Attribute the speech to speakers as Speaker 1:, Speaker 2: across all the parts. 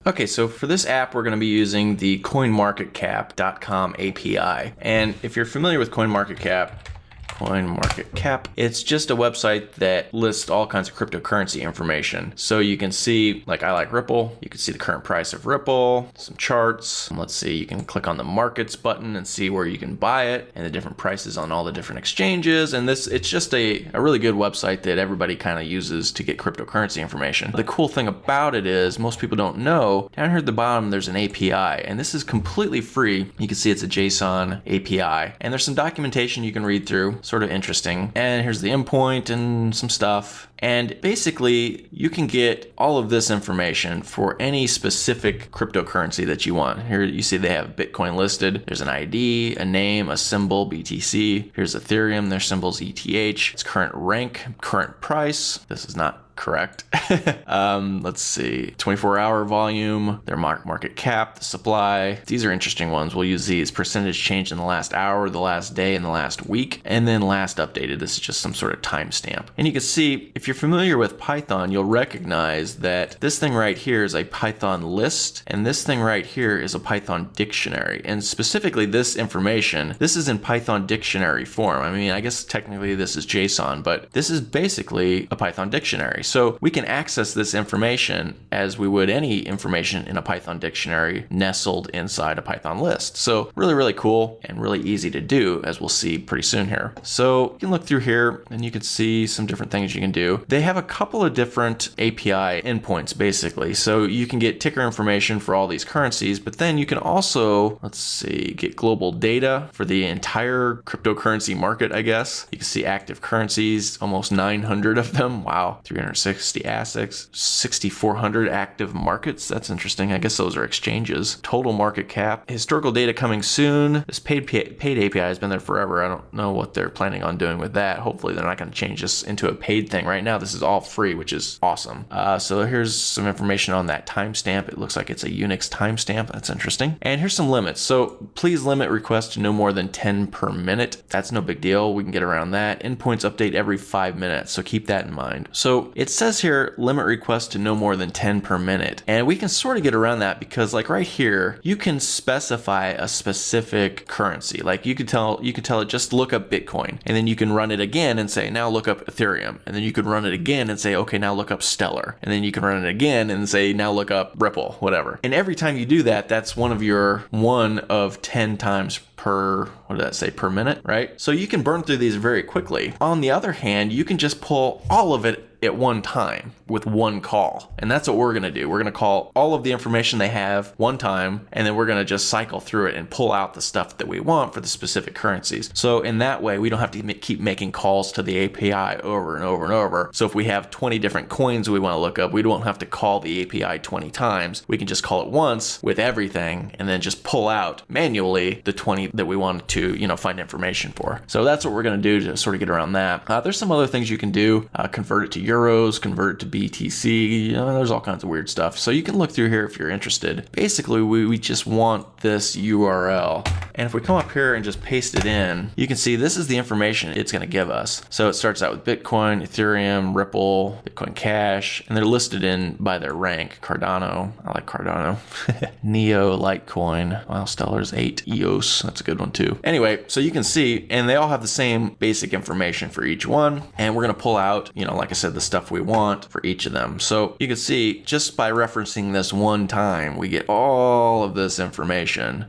Speaker 1: Okay, so for this app, we're going to be using the CoinMarketCap.com API. And if you're familiar with CoinMarketCap, it's just a website that lists all kinds of cryptocurrency information. So you can see, like I like Ripple, you can see the current price of Ripple, some charts. Let's see, you can click on the markets button and see where you can buy it and the different prices on all the different exchanges. And it's just a really good website that everybody kind of uses to get cryptocurrency information. The cool thing about it is most people don't know, down here at the bottom, there's an API, and this is completely free. You can see it's a JSON API, and there's some documentation you can read through. Sort of interesting. And here's the endpoint and some stuff. And basically, you can get all of this information for any specific cryptocurrency that you want. Here you see they have Bitcoin listed. There's an ID, a name, a symbol, BTC. Here's Ethereum, their symbol's ETH. Its current rank, current price. This is not correct. Let's see, 24-hour volume, their market cap, the supply. These are interesting ones. We'll use these. Percentage change in the last hour, the last day, and the last week, and then last updated. This is just some sort of timestamp. And you can see, if you're familiar with Python, you'll recognize that this thing right here is a Python list, and this thing right here is a Python dictionary. And specifically this information, this is in Python dictionary form. I mean, I guess technically this is JSON, but this is basically a Python dictionary. So we can access this information as we would any information in a Python dictionary nestled inside a Python list. So really, really cool and really easy to do, as we'll see pretty soon here. So you can look through here and you can see some different things you can do. They have a couple of different API endpoints basically. So you can get ticker information for all these currencies, but then you can also, let's see, get global data for the entire cryptocurrency market, I guess. You can see active currencies, almost 900 of them. Wow, 360 assets, 6,400 active markets. That's interesting. I guess those are exchanges. Total market cap. Historical data coming soon. This paid API has been there forever. I don't know what they're planning on doing with that. Hopefully they're not going to change this into a paid thing. Right now this is all free, which is awesome. So here's some information on that timestamp. It looks like it's a Unix timestamp. That's interesting. And here's some limits. So please limit requests to no more than 10 per minute. That's no big deal. We can get around that. Endpoints update every 5 minutes. So keep that in mind. So it says here, limit requests to no more than 10 per minute. And we can sort of get around that because like right here, you can specify a specific currency. Like you could tell it just look up Bitcoin, and then you can run it again and say, now look up Ethereum. And then you could run it again and say, okay, now look up Stellar. And then you can run it again and say, now look up Ripple, whatever. And every time you do that, that's one of 10 times per, what did that say, per minute, right? So you can burn through these very quickly. On the other hand, you can just pull all of it at one time with one call. And that's what we're gonna do. We're gonna call all of the information they have one time, and then we're gonna just cycle through it and pull out the stuff that we want for the specific currencies. So in that way, we don't have to keep making calls to the API over and over and over. So if we have 20 different coins we wanna look up, we don't have to call the API 20 times. We can just call it once with everything and then just pull out manually the 20 that we wanted to, find information for. So that's what we're gonna do to sort of get around that. There's some other things you can do. Convert it to euros, convert it to BTC, there's all kinds of weird stuff. So you can look through here if you're interested. Basically, we just want this URL. And if we come up here and just paste it in, you can see this is the information it's going to give us. So it starts out with Bitcoin, Ethereum, Ripple, Bitcoin Cash, and they're listed in by their rank. Cardano, I like Cardano. Neo, Litecoin, wow, Stellar's 8. EOS, that's a good one too. Anyway, so you can see, and they all have the same basic information for each one. And we're going to pull out, like I said, the stuff we want for each of them. So you can see just by referencing this one time, we get all of this information.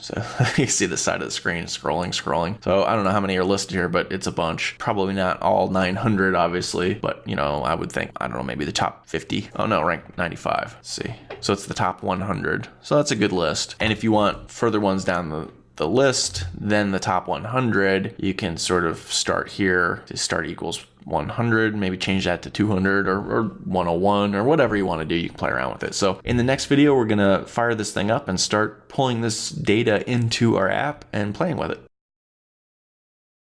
Speaker 1: So you see the side of the screen scrolling. So I don't know how many are listed here, but it's a bunch. Probably not all 900, obviously, but I would think, I don't know, maybe the top 50. Oh no, rank 95. Let's see. So it's the top 100. So that's a good list. And if you want further ones down the list, then the top 100, you can sort of start here. To start equals 100, maybe change that to 200 or 101 or whatever you want to do. You can play around with it. So in the next video, we're going to fire this thing up and start pulling this data into our app and playing with it.